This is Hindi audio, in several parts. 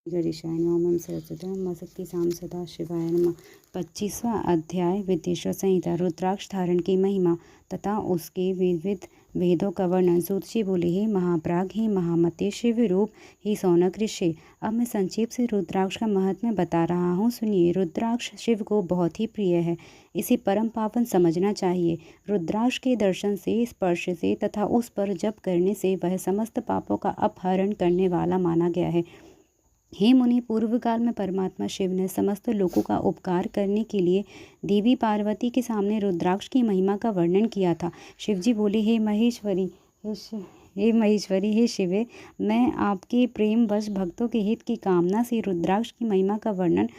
गणेशाय नमः। ओम सरस्वती नमः शक्ति साम सदा शिवाय नमः। 25वां अध्याय विद्येश्वर संहिता। रुद्राक्ष धारण की महिमा तथा उसके विविध वेदों का वर्णन। सूत जी बोले, हे महाप्राग, हे महामते, शिव रूप, हे सौनक ऋषि। अब मैं संक्षेप से रुद्राक्ष का महत्व बता रहा हूँ, सुनिए। रुद्राक्ष शिव को बहुत ही प्रिय है, इसे परम पावन समझना चाहिए। रुद्राक्ष के दर्शन से, स्पर्श से तथा उस पर जप करने से वह समस्त पापों का अपहरण करने वाला माना गया है। हे मुनि, पूर्व काल में परमात्मा शिव ने समस्त लोगों का उपकार करने के लिए देवी पार्वती के सामने रुद्राक्ष की महिमा का वर्णन किया था। शिवजी बोले, हे महेश्वरी, हे शिवे, मैं आपके प्रेमवश भक्तों के हित की कामना से रुद्राक्ष की महिमा का वर्णन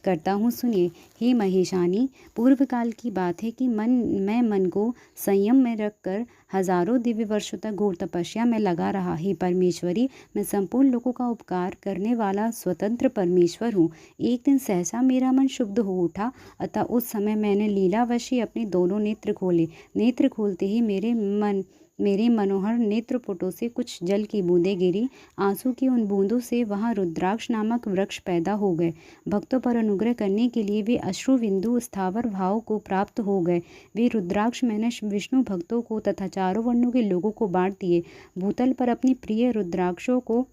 करता हूँ, सुनिए। हे महेशानी, पूर्व काल की बात है कि मैं मन को संयम में रखकर हजारों दिव्य वर्षों तक घोर तपस्या में लगा रहा। हे परमेश्वरी, मैं संपूर्ण लोगों का उपकार करने वाला स्वतंत्र परमेश्वर हूँ। एक दिन सहसा मेरा मन शुद्ध हो उठा, अतः उस समय मैंने लीलावशी अपने दोनों नेत्र खोले। नेत्र खोलते ही मेरे मनोहर नेत्रपुटों से कुछ जल की बूंदें गिरी। आंसू की उन बूंदों से वहां रुद्राक्ष नामक वृक्ष पैदा हो गए। भक्तों पर अनुग्रह करने के लिए वे अश्रु बिंदु स्थावर भाव को प्राप्त हो गए। वे रुद्राक्ष मैंने विष्णु भक्तों को तथा चारों वर्णों के लोगों को बांट दिए। भूतल पर अपनी प्रिय रुद्राक्षों को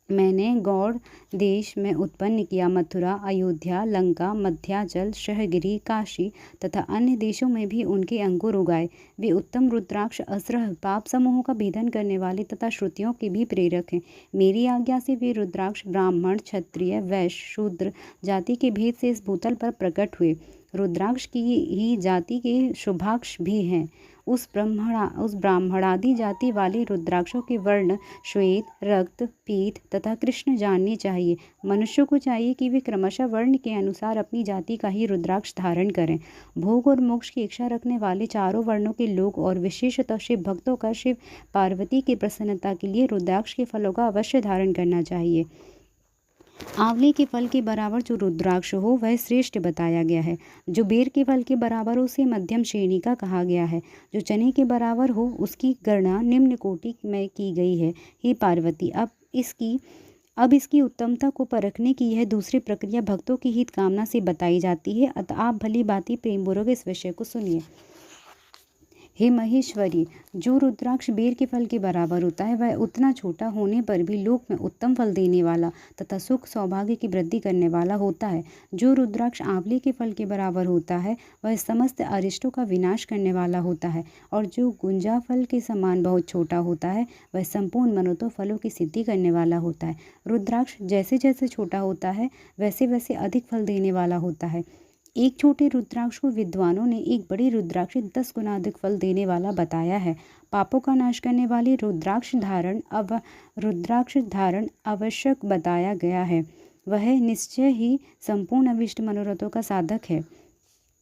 मैंने गौड़ देश में उत्पन्न किया। मथुरा, अयोध्या, लंका, मध्याचल, शहगिरी, काशी तथा अन्य देशों में भी उनके अंकुर उगाए। वे उत्तम रुद्राक्ष असरह पाप समूहों का भेदन करने वाले तथा श्रुतियों के भी प्रेरक हैं। मेरी आज्ञा से वे रुद्राक्ष ब्राह्मण, क्षत्रिय, वैश्य, शूद्र जाति के भेद से इस भूतल पर प्रकट हुए। रुद्राक्ष की ही जाति के शुभाक्ष भी हैं। उस ब्राह्मणादि जाति वाले रुद्राक्षों के वर्ण श्वेत, रक्त, पीत तथा कृष्ण जानने चाहिए। मनुष्य को चाहिए कि वे क्रमशः वर्ण के अनुसार अपनी जाति का ही रुद्राक्ष धारण करें। भोग और मोक्ष की इच्छा रखने वाले चारों वर्णों के लोग और विशेषतः शिव भक्तों का शिव पार्वती की प्रसन्नता के लिए रुद्राक्ष के फलों का अवश्य धारण करना चाहिए। आंवले के फल के बराबर जो रुद्राक्ष हो वह श्रेष्ठ बताया गया है। जो बेर के फल के बराबर हो उसे मध्यम श्रेणी का कहा गया है। जो चने के बराबर हो उसकी गणना निम्न कोटि में की गई है। हे पार्वती, अब इसकी उत्तमता को परखने की यह दूसरी प्रक्रिया भक्तों की हित कामना से बताई जाती है। अतः आप भली भांति प्रेमपूर्वक इस विषय को सुनिए। हे महेश्वरी, जो रुद्राक्ष बेर के फल के बराबर होता है वह उतना छोटा होने पर भी लोक में उत्तम फल देने वाला तथा सुख सौभाग्य की वृद्धि करने वाला होता है। जो रुद्राक्ष आंवले के फल के बराबर होता है वह समस्त अरिष्टों का विनाश करने वाला होता है। और जो गुंजा फल के समान बहुत छोटा होता है वह संपूर्ण मनोतों फलों की सिद्धि करने वाला होता है। रुद्राक्ष जैसे जैसे छोटा होता है वैसे वैसे अधिक फल देने वाला होता है। एक छोटे रुद्राक्ष को विद्वानों ने एक बड़ी रुद्राक्ष 10 गुना अधिक फल देने वाला बताया है। पापों का नाश करने वाले रुद्राक्ष धारण आवश्यक बताया गया है। वह निश्चय ही संपूर्ण अभिष्ट मनोरथों का साधक है,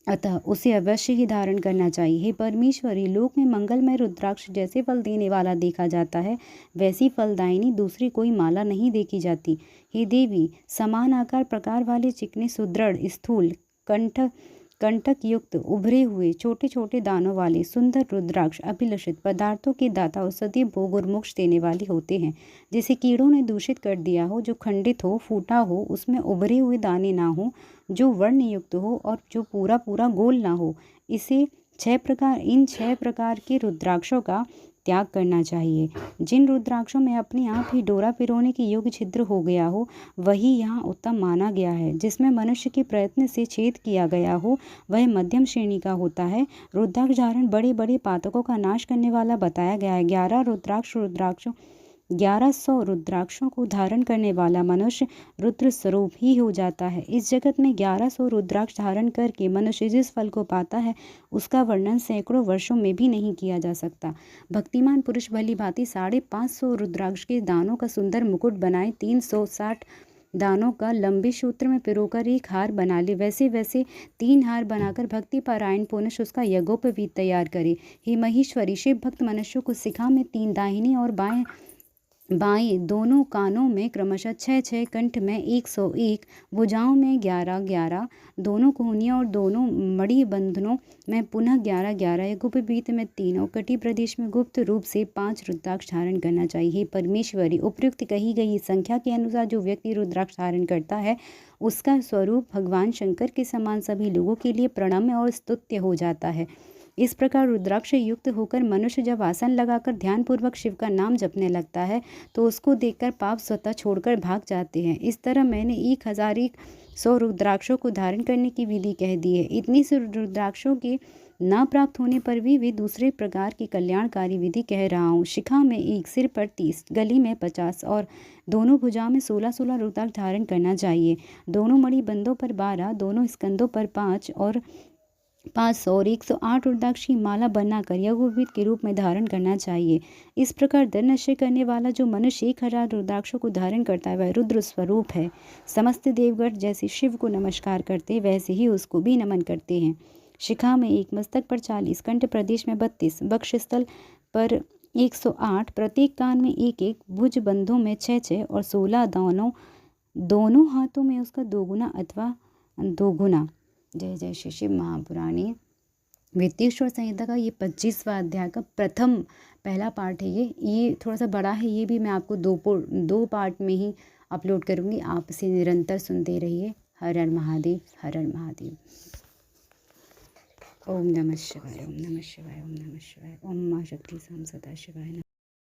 अतः उसे अवश्य ही धारण करना चाहिए। हे परमेश्वरी, लोक में मंगलमय रुद्राक्ष जैसे फल देने वाला देखा जाता है वैसी फलदायिनी दूसरी कोई माला नहीं देखी जाती। हे देवी, समान आकार प्रकार वाले चिकने, सुदृढ़, स्थूल, कंटक युक्त, उभरे हुए, छोटे छोटे दानों वाले सुंदर रुद्राक्ष अभिलषित पदार्थों के दाता औषधि भोग और मोक्ष देने वाले होते हैं। जिसे कीड़ों ने दूषित कर दिया हो, जो खंडित हो, फूटा हो, उसमें उभरे हुए दाने ना हो, जो वर्ण युक्त हो और जो पूरा पूरा गोल ना हो, इन 6 प्रकार के रुद्राक्षों का त्याग करना चाहिए। जिन रुद्राक्षों में अपने आप ही डोरा पिरोने की योग्य छिद्र हो गया हो वही यहाँ उत्तम माना गया है। जिसमें मनुष्य के प्रयत्न से छेद किया गया हो वह मध्यम श्रेणी का होता है। रुद्राक्ष धारण बड़े बड़े पातकों का नाश करने वाला बताया गया है। 1100 रुद्राक्षों को धारण करने वाला मनुष्य रुद्र स्वरूप ही हो जाता है। इस जगत में 1100 रुद्राक्ष धारण करके मनुष्य जिस फल को पाता है उसका वर्णन सैकड़ों वर्षों में भी नहीं किया जा सकता। भक्तिमान पुरुष भली भांति 550 रुद्राक्ष के दानों का सुंदर मुकुट बनाए 360 दानों का लंबे सूत्र में पिरोकर एक हार बना ले। वैसे वैसे 3 हार बनाकर भक्ति पारायण पुरुष उसका यज्ञोपवीत तैयार करे। हे महेश्वरी, शिव भक्त मनुष्यों को शिखा में 3 दाहिने और बाएं दोनों कानों में क्रमशः 6-6, कंठ में 101, भुजाओं में 11-11, दोनों कोहनियों और दोनों मणि बंधनों में पुनः 11-11, गुप्त में 3 और कटी प्रदेश में गुप्त रूप से 5 रुद्राक्ष धारण करना चाहिए। परमेश्वरी, उपयुक्त कही गई संख्या के अनुसार जो व्यक्ति रुद्राक्ष धारण करता है उसका स्वरूप भगवान शंकर के समान सभी लोगों के लिए प्रणम्य और स्तुत्य हो जाता है। इस प्रकार रुद्राक्ष युक्त होकर मनुष्य जब आसन लगाकर ध्यानपूर्वक शिव का नाम जपने लगता है तो उसको देखकर पाप स्वतः छोड़कर भाग जाते हैं। इस तरह मैंने 1100 रुद्राक्षों को धारण करने की विधि कह दी है। इतनी सी रुद्राक्षों के न प्राप्त होने पर भी वे दूसरे प्रकार की कल्याणकारी विधि कह रहा हूँ। शिखा में 1, सिर पर 30, गली में 50 और दोनों भुजाओं में 16-16 रुद्राक्ष धारण करना चाहिए। दोनों मणिबंधों पर 12, दोनों स्कंदों पर 5 और 500 और 108 रुद्राक्ष की माला बनाकर यज्ञोपवीत के रूप में धारण करना चाहिए। इस प्रकार दृढ़ निश्चय करने वाला जो मनुष्य 1000 रुद्राक्षों को धारण करता है वह रुद्र स्वरूप है। समस्त देवगण जैसे शिव को नमस्कार करते वैसे ही उसको भी नमन करते हैं। शिखा में 1, मस्तक पर 40, कंठ प्रदेश में 32, वक्षस्थल पर 108, प्रत्येक कान में 1-1, भुज बंधों में 6-6 और 16 दोनों हाथों में उसका 2 गुना अथवा 2 गुना। जय जय श्री शिव महापुराणी वित्तीश्वर संहिता का ये 25वां अध्याय का पहला पार्ट है। ये थोड़ा सा बड़ा है, ये भी मैं आपको दो पार्ट में ही अपलोड करूँगी। आप इसे निरंतर सुनते रहिए। हर हर महादेव, हर हर महादेव। ओम नमः शिवाय, ओम नमः शिवाय, ओम नमः शिवाय, ओम मां शक्ति साम सदा शिवाय नमः।